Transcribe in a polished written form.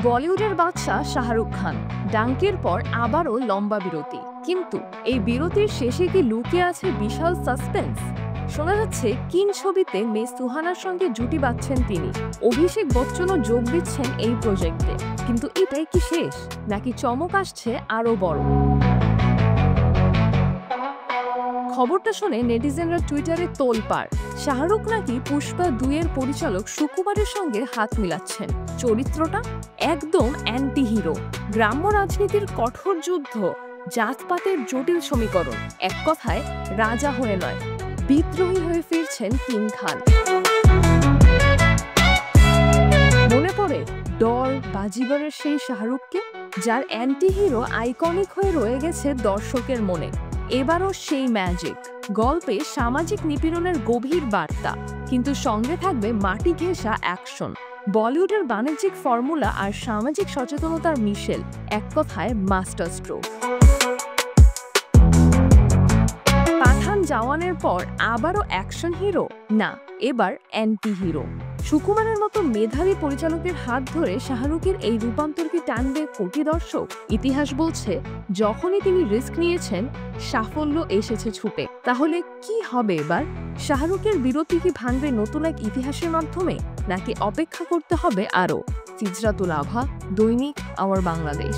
বলিউডের বাদশা শাহরুখ খান ডাঙ্কের পর আবারও লম্বা বিরতি, কিন্তু এই বিরতির শেষে কি লুকিয়ে আছে বিশাল সাসপেন্স। শোনা যাচ্ছে কিন ছবিতে মেয়ে সুহানার সঙ্গে জুটি বাঁধছেন তিনি। অভিষেক বচ্চনও যোগ দিচ্ছেন এই প্রজেক্টে। কিন্তু এটাই কি শেষ, নাকি চমক আসছে আরো বড়? খবরটা শুনে নেটিজেনরা টুইটারে তোলপাড়। শাহরুখ নাকি পুষ্পা 2 এর পরিচালক সুকুমারের সঙ্গে হাত মিলাচ্ছেন। চরিত্রটা একদম অ্যান্টি হিরো, গ্রাম্য রাজনীতির কঠোর যুদ্ধ, জাতপাতের জটিল সমীকরণ, এক কথায় রাজা হয়ে নয়, বিদ্রোহী হয়ে ফিরছেন কিং খান। মনে পড়ে ডর, বাজিগরের সেই শাহরুখকে, যার অ্যান্টি হিরো আইকনিক হয়ে রয়ে গেছে দর্শকের মনে। এবারও সেই ম্যাজিক, গল্পে সামাজিক নিপীড়নের গভীর বার্তা, কিন্তু সঙ্গে থাকবে মাটি ঘেঁষা অ্যাকশন। বলিউডের বাণিজ্যিক ফর্মুলা আর সামাজিক সচেতনতার মিশেল, এক কথায় মাস্টার স্ট্রোক। পাঠান জওয়ানের পর আবারও অ্যাকশন হিরো না, এবার অ্যান্টি হিরো। সুকুমারের মতো মেধাবী পরিচালকের হাত ধরে শাহরুখের এই রূপান্তরকে টানবে কোটি দর্শক। ইতিহাস বলছে, যখনই তিনি রিস্ক নিয়েছেন, সাফল্য এসেছে ছুটে। তাহলে কি হবে এবার? শাহরুখের বিরতি কি ভাঙবে নতুন এক ইতিহাসের মাধ্যমে, নাকি অপেক্ষা করতে হবে আরও? সিজরাতুল আভা, দৈনিক আওয়ার বাংলাদেশ।